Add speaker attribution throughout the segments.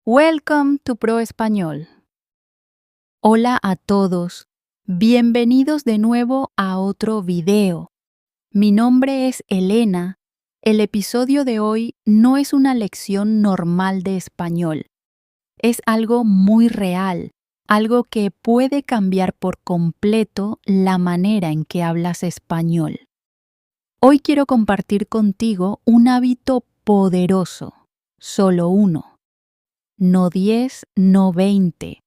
Speaker 1: Welcome to Pro Español. Hola a todos. Bienvenidos de nuevo a otro video. Mi nombre es Elena. El episodio de hoy no es una lección normal de español. Es algo muy real, algo que puede cambiar por completo la manera en que hablas español. Hoy quiero compartir contigo un hábito poderoso, solo uno. No 10, no 20.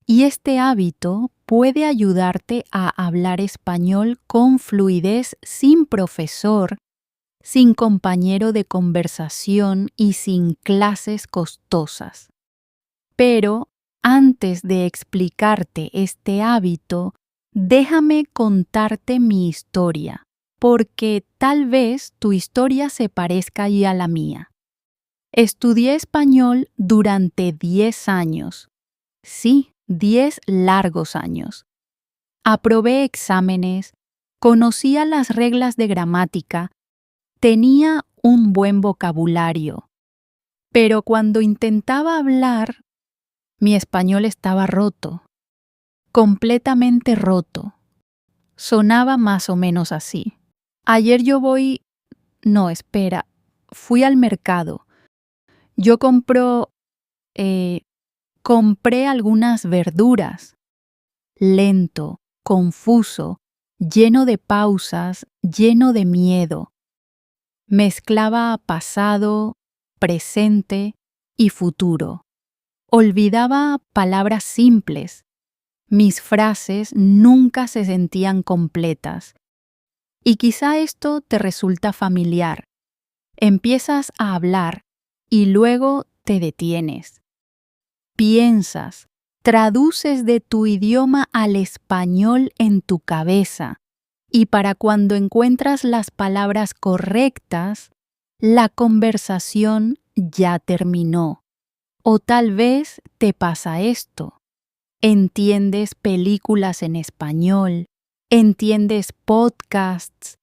Speaker 1: Y este hábito puede ayudarte a hablar español con fluidez sin profesor, sin compañero de conversación y sin clases costosas. Pero antes de explicarte este hábito, déjame contarte mi historia, porque tal vez tu historia se parezca ya a la mía. Estudié español durante 10 años. Sí, 10 largos años. Aprobé exámenes, conocía las reglas de gramática, tenía un buen vocabulario. Pero cuando intentaba hablar, mi español estaba roto, completamente roto. Sonaba más o menos así. Ayer fui al mercado. Yo compré algunas verduras. Lento, confuso, lleno de pausas, lleno de miedo. Mezclaba pasado, presente y futuro. Olvidaba palabras simples. Mis frases nunca se sentían completas. Y quizá esto te resulta familiar. Empiezas a hablar y luego te detienes. Piensas, traduces de tu idioma al español en tu cabeza y para cuando encuentras las palabras correctas, la conversación ya terminó. O tal vez te pasa esto. Entiendes películas en español, entiendes podcasts,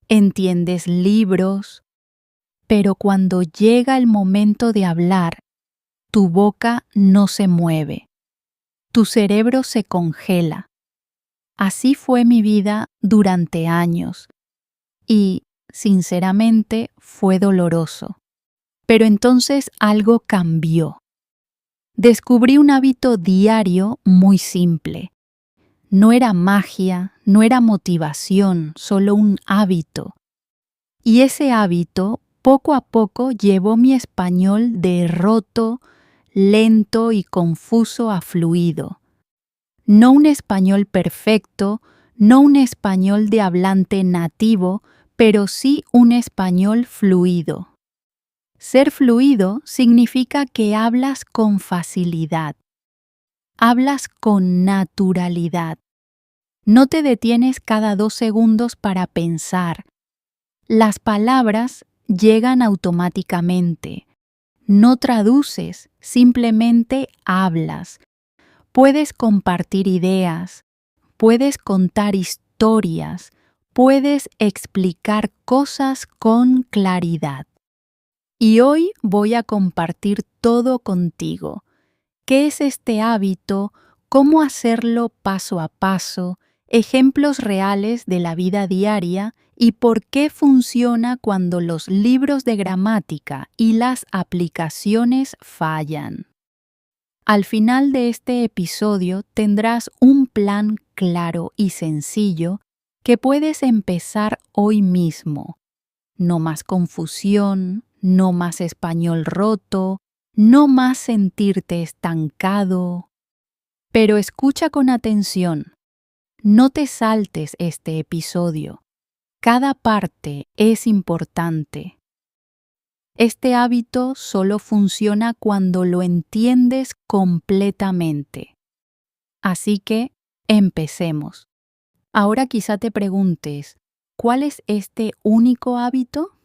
Speaker 1: entiendes libros, pero cuando llega el momento de hablar, tu boca no se mueve. Tu cerebro se congela. Así fue mi vida durante años y, sinceramente, fue doloroso. Pero entonces algo cambió. Descubrí un hábito diario muy simple. No era magia, no era motivación, solo un hábito. Y ese hábito, poco a poco, llevó mi español de roto, lento y confuso a fluido. No un español perfecto, no un español de hablante nativo, pero sí un español fluido. Ser fluido significa que hablas con facilidad, hablas con naturalidad. No te detienes cada 2 segundos para pensar. Las palabras llegan automáticamente. No traduces, simplemente hablas. Puedes compartir ideas, puedes contar historias, puedes explicar cosas con claridad. Y hoy voy a compartir todo contigo. ¿Qué es este hábito? ¿Cómo hacerlo paso a paso? Ejemplos reales de la vida diaria y por qué funciona cuando los libros de gramática y las aplicaciones fallan. Al final de este episodio tendrás un plan claro y sencillo que puedes empezar hoy mismo. No más confusión, no más español roto, no más sentirte estancado. Pero escucha con atención. No te saltes este episodio. Cada parte es importante. Este hábito solo funciona cuando lo entiendes completamente. Así que, empecemos. Ahora quizá te preguntes, ¿cuál es este único hábito?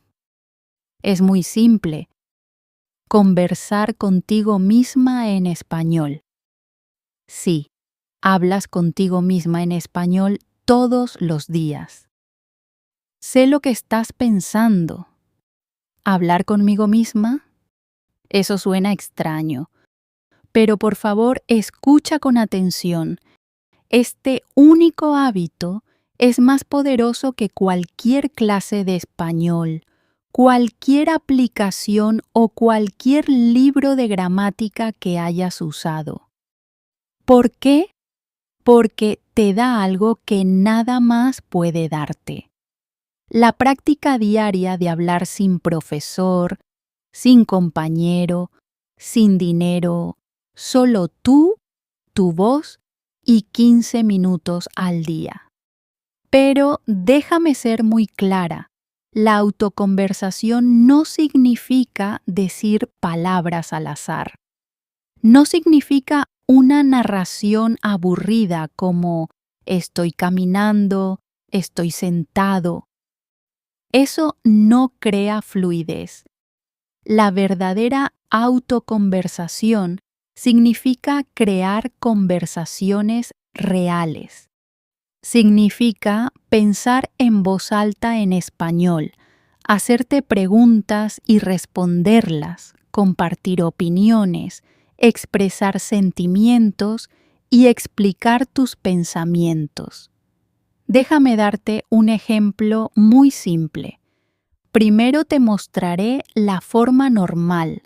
Speaker 1: Es muy simple. Conversar contigo misma en español. Sí, hablas contigo misma en español todos los días. Sé lo que estás pensando. ¿Hablar conmigo misma? Eso suena extraño. Pero por favor, escucha con atención. Este único hábito es más poderoso que cualquier clase de español, cualquier aplicación o cualquier libro de gramática que hayas usado. ¿Por qué? Porque te da algo que nada más puede darte. La práctica diaria de hablar sin profesor, sin compañero, sin dinero, solo tú, tu voz y 15 minutos al día. Pero déjame ser muy clara, la autoconversación no significa decir palabras al azar. No significa una narración aburrida como estoy caminando, estoy sentado. Eso no crea fluidez. La verdadera autoconversación significa crear conversaciones reales. Significa pensar en voz alta en español, hacerte preguntas y responderlas, compartir opiniones, expresar sentimientos y explicar tus pensamientos. Déjame darte un ejemplo muy simple. Primero te mostraré la forma normal.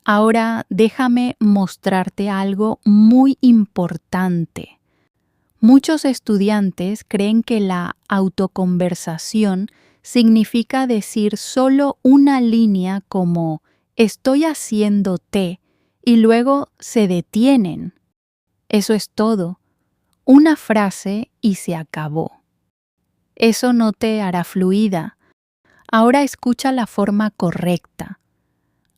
Speaker 1: Ahora déjame mostrarte algo muy importante. Muchos estudiantes creen que la autoconversación significa decir solo una línea como estoy haciendo té y luego se detienen. Eso es todo. Una frase y se acabó. Eso no te hará fluida. Ahora escucha la forma correcta.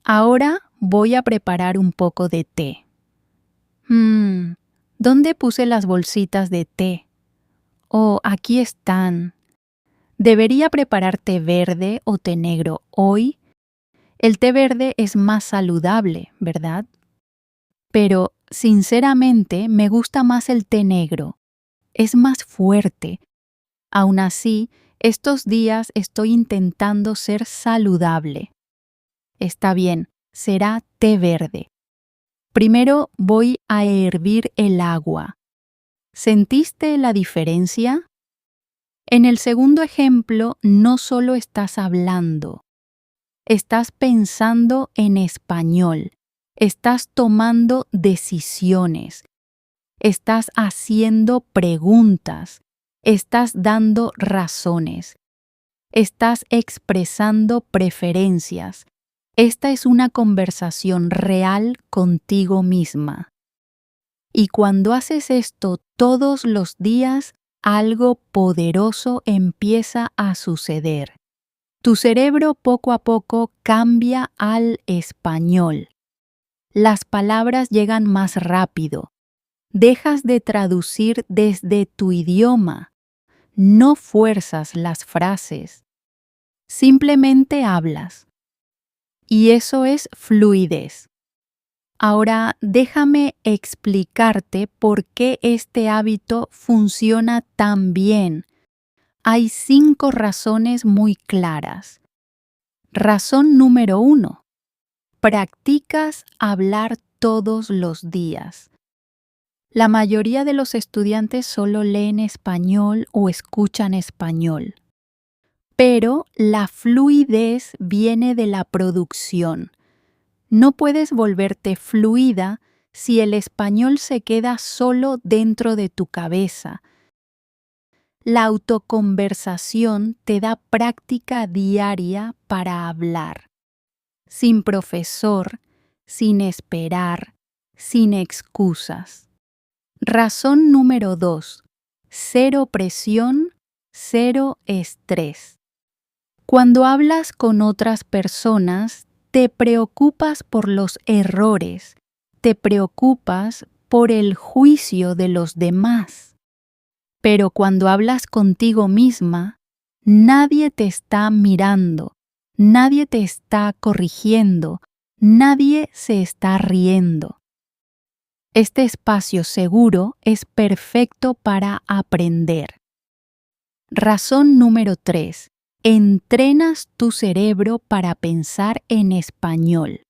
Speaker 1: Ahora voy a preparar un poco de té. ¿Dónde puse las bolsitas de té? Oh, aquí están. ¿Debería preparar té verde o té negro hoy? El té verde es más saludable, ¿verdad? Pero, sinceramente, me gusta más el té negro. Es más fuerte. Aún así, estos días estoy intentando ser saludable. Está bien, será té verde. Primero voy a hervir el agua. ¿Sentiste la diferencia? En el segundo ejemplo, no solo estás hablando, estás pensando en español, estás tomando decisiones, estás haciendo preguntas, estás dando razones, estás expresando preferencias. Esta es una conversación real contigo misma. Y cuando haces esto todos los días, algo poderoso empieza a suceder. Tu cerebro poco a poco cambia al español. Las palabras llegan más rápido. Dejas de traducir desde tu idioma. No fuerzas las frases. Simplemente hablas. Y eso es fluidez. Ahora déjame explicarte por qué este hábito funciona tan bien. Hay 5 razones muy claras. Razón número 1. Practicas hablar todos los días. La mayoría de los estudiantes solo leen español o escuchan español. Pero la fluidez viene de la producción. No puedes volverte fluida si el español se queda solo dentro de tu cabeza. La autoconversación te da práctica diaria para hablar. Sin profesor, sin esperar, sin excusas. Razón número 2. Cero presión, cero estrés. Cuando hablas con otras personas, te preocupas por los errores, te preocupas por el juicio de los demás. Pero cuando hablas contigo misma, nadie te está mirando, nadie te está corrigiendo, nadie se está riendo. Este espacio seguro es perfecto para aprender. Razón número 3. Entrenas tu cerebro para pensar en español.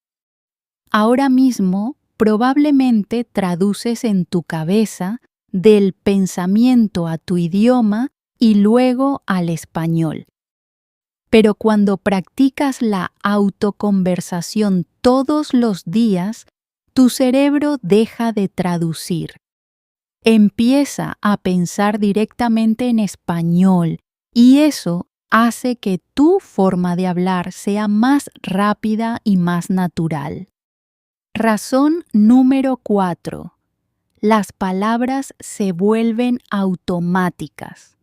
Speaker 1: Ahora mismo probablemente traduces en tu cabeza del pensamiento a tu idioma y luego al español. Pero cuando practicas la autoconversación todos los días, tu cerebro deja de traducir. Empieza a pensar directamente en español y eso hace que tu forma de hablar sea más rápida y más natural. Razón número 4. Las palabras se vuelven automáticas.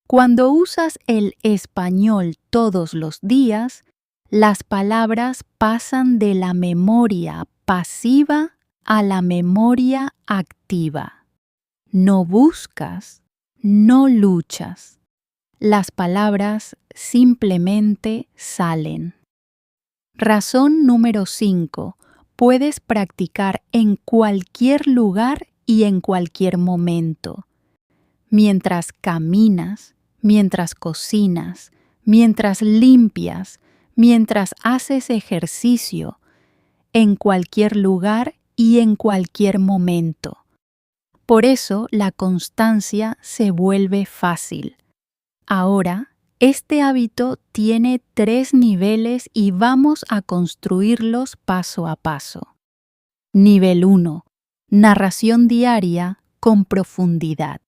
Speaker 1: Cuando usas el español todos los días, las palabras pasan de la memoria pasiva a la memoria activa. No buscas, no luchas. Las palabras simplemente salen. Razón número 5. Puedes practicar en cualquier lugar y en cualquier momento. Mientras caminas, mientras cocinas, mientras limpias, mientras haces ejercicio, en cualquier lugar y en cualquier momento. Por eso la constancia se vuelve fácil. Ahora, este hábito tiene 3 niveles y vamos a construirlos paso a paso. Nivel 1. Narración diaria con profundidad.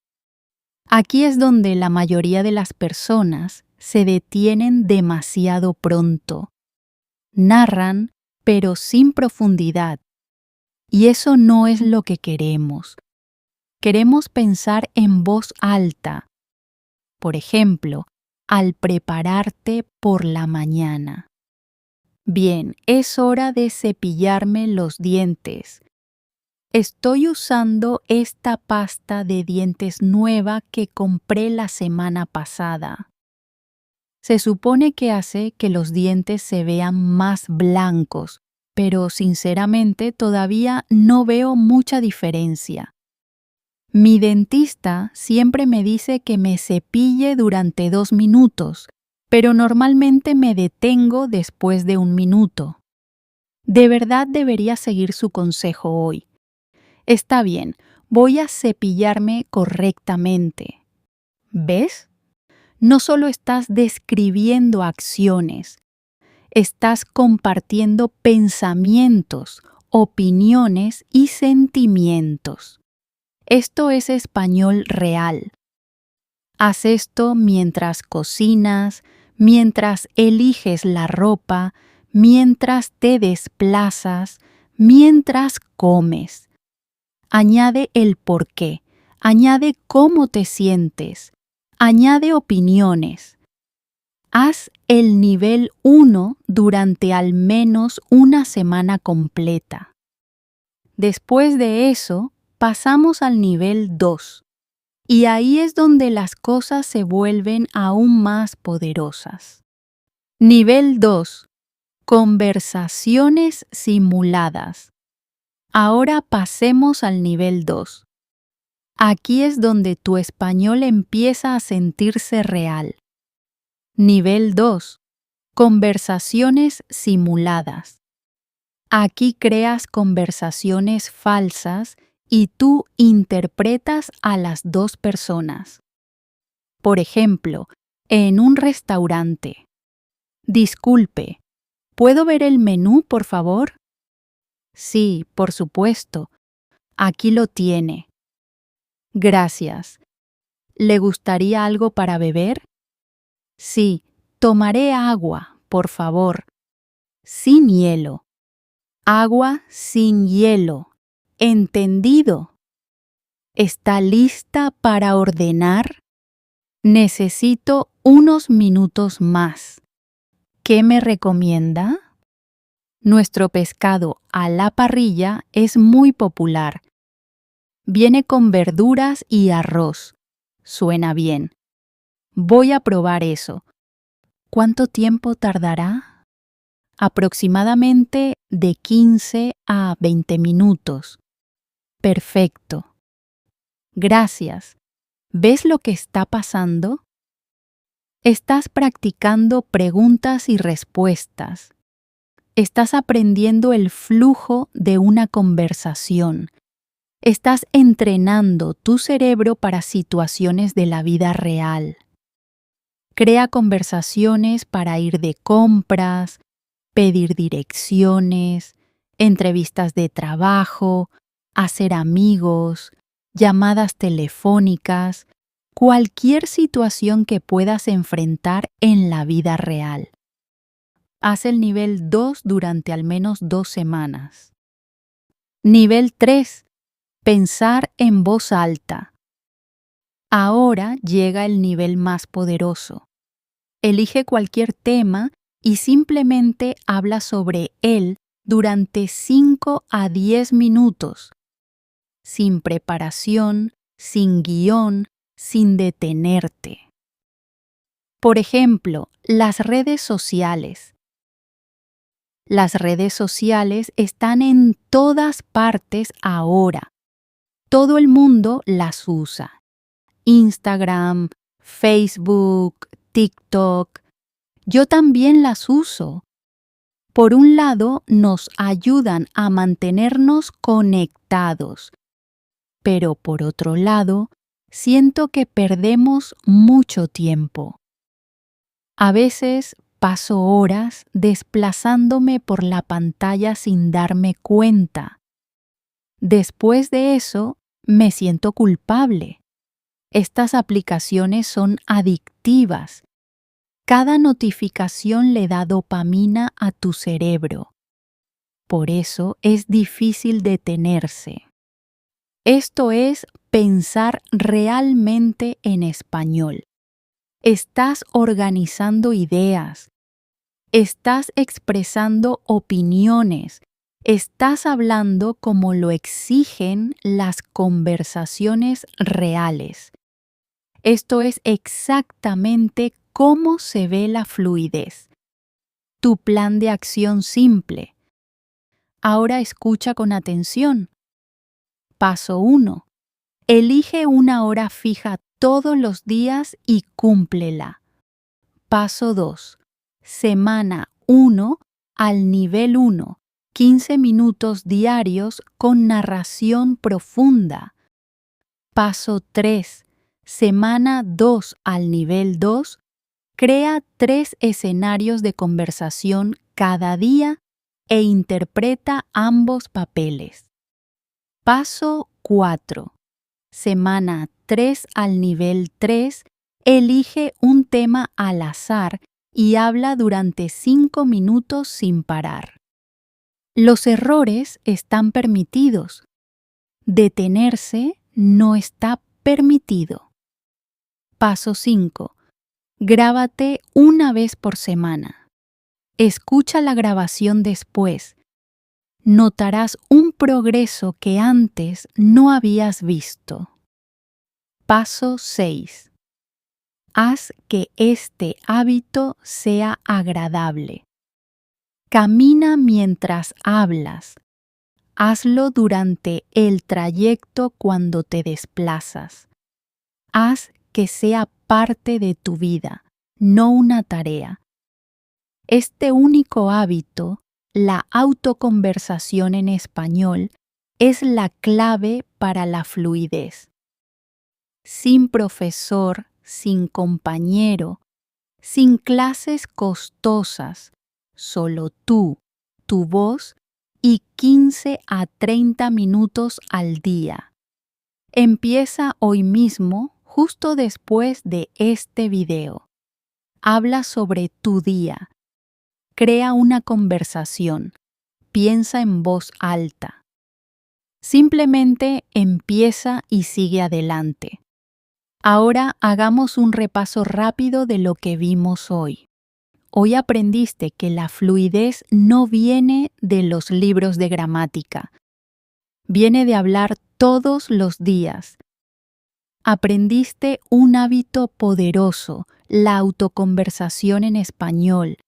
Speaker 1: Aquí es donde la mayoría de las personas se detienen demasiado pronto. Narran, pero sin profundidad. Y eso no es lo que queremos. Queremos pensar en voz alta. Por ejemplo, al prepararte por la mañana. Bien, es hora de cepillarme los dientes. Estoy usando esta pasta de dientes nueva que compré la semana pasada. Se supone que hace que los dientes se vean más blancos, pero sinceramente todavía no veo mucha diferencia. Mi dentista siempre me dice que me cepille durante 2 minutos, pero normalmente me detengo después de 1 minuto. De verdad debería seguir su consejo hoy. Está bien, voy a cepillarme correctamente. ¿Ves? No solo estás describiendo acciones, estás compartiendo pensamientos, opiniones y sentimientos. Esto es español real. Haz esto mientras cocinas, mientras eliges la ropa, mientras te desplazas, mientras comes. Añade el por qué, añade cómo te sientes, añade opiniones. Haz el nivel 1 durante al menos una semana completa. Después de eso, pasamos al nivel 2. Y ahí es donde las cosas se vuelven aún más poderosas. Nivel 2. Conversaciones simuladas. Ahora pasemos al nivel 2. Aquí es donde tu español empieza a sentirse real. Nivel 2. Conversaciones simuladas. Aquí creas conversaciones falsas y tú interpretas a las 2 personas. Por ejemplo, en un restaurante. Disculpe, ¿puedo ver el menú, por favor? Sí, por supuesto. Aquí lo tiene. Gracias. ¿Le gustaría algo para beber? Sí, tomaré agua, por favor. Sin hielo. Agua sin hielo. ¿Entendido? ¿Está lista para ordenar? Necesito unos minutos más. ¿Qué me recomienda? Nuestro pescado a la parrilla es muy popular. Viene con verduras y arroz. Suena bien. Voy a probar eso. ¿Cuánto tiempo tardará? Aproximadamente de 15 a 20 minutos. Perfecto. Gracias. ¿Ves lo que está pasando? Estás practicando preguntas y respuestas. Estás aprendiendo el flujo de una conversación. Estás entrenando tu cerebro para situaciones de la vida real. Crea conversaciones para ir de compras, pedir direcciones, entrevistas de trabajo, hacer amigos, llamadas telefónicas, cualquier situación que puedas enfrentar en la vida real. Haz el nivel 2 durante al menos 2 semanas. Nivel 3. Pensar en voz alta. Ahora llega el nivel más poderoso. Elige cualquier tema y simplemente habla sobre él durante 5 a 10 minutos, sin preparación, sin guión, sin detenerte. Por ejemplo, las redes sociales. Las redes sociales están en todas partes ahora. Todo el mundo las usa. Instagram, Facebook, TikTok. Yo también las uso. Por un lado, nos ayudan a mantenernos conectados, pero por otro lado, siento que perdemos mucho tiempo. A veces paso horas desplazándome por la pantalla sin darme cuenta. Después de eso, me siento culpable. Estas aplicaciones son adictivas. Cada notificación le da dopamina a tu cerebro. Por eso es difícil detenerse. Esto es pensar realmente en español. Estás organizando ideas. Estás expresando opiniones. Estás hablando como lo exigen las conversaciones reales. Esto es exactamente cómo se ve la fluidez. Tu plan de acción simple. Ahora escucha con atención. Paso 1. Elige una hora fija todos los días y cúmplela. Paso 2. Semana 1 al nivel 1. 15 minutos diarios con narración profunda. Paso 3. Semana 2 al nivel 2. Crea 3 escenarios de conversación cada día e interpreta ambos papeles. Paso 4. Semana 3 al nivel 3. Elige un tema al azar y habla durante 5 minutos sin parar. Los errores están permitidos. Detenerse no está permitido. Paso 5. Grábate una vez por semana. Escucha la grabación después. Notarás un progreso que antes no habías visto. Paso 6. Haz que este hábito sea agradable. Camina mientras hablas. Hazlo durante el trayecto cuando te desplazas. Haz que sea parte de tu vida, no una tarea. Este único hábito, la autoconversación en español, es la clave para la fluidez. Sin profesor, sin compañero, sin clases costosas, solo tú, tu voz y 15 a 30 minutos al día. Empieza hoy mismo, justo después de este video. Habla sobre tu día. Crea una conversación. Piensa en voz alta. Simplemente empieza y sigue adelante. Ahora hagamos un repaso rápido de lo que vimos hoy. Hoy aprendiste que la fluidez no viene de los libros de gramática. Viene de hablar todos los días. Aprendiste un hábito poderoso, la autoconversación en español.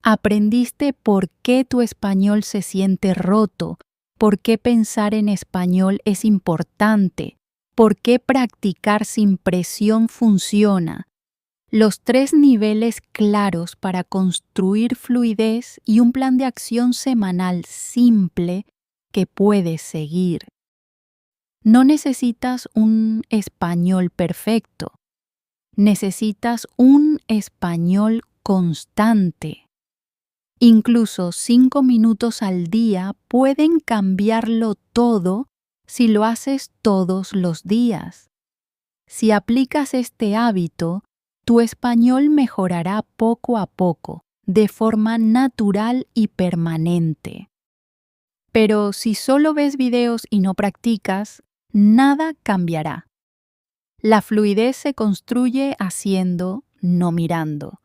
Speaker 1: Aprendiste por qué tu español se siente roto, por qué pensar en español es importante, por qué practicar sin presión funciona. Los 3 niveles claros para construir fluidez y un plan de acción semanal simple que puedes seguir. No necesitas un español perfecto, necesitas un español constante. Incluso 5 minutos al día pueden cambiarlo todo si lo haces todos los días. Si aplicas este hábito, tu español mejorará poco a poco, de forma natural y permanente. Pero si solo ves videos y no practicas, nada cambiará. La fluidez se construye haciendo, no mirando.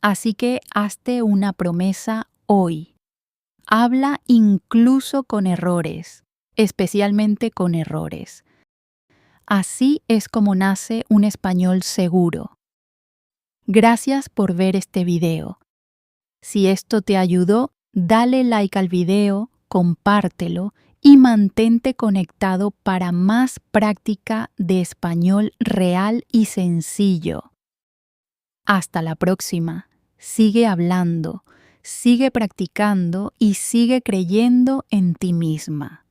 Speaker 1: Así que hazte una promesa hoy. Habla incluso con errores, especialmente con errores. Así es como nace un español seguro. Gracias por ver este video. Si esto te ayudó, dale like al video, compártelo y mantente conectado para más práctica de español real y sencillo. Hasta la próxima. Sigue hablando, sigue practicando y sigue creyendo en ti misma.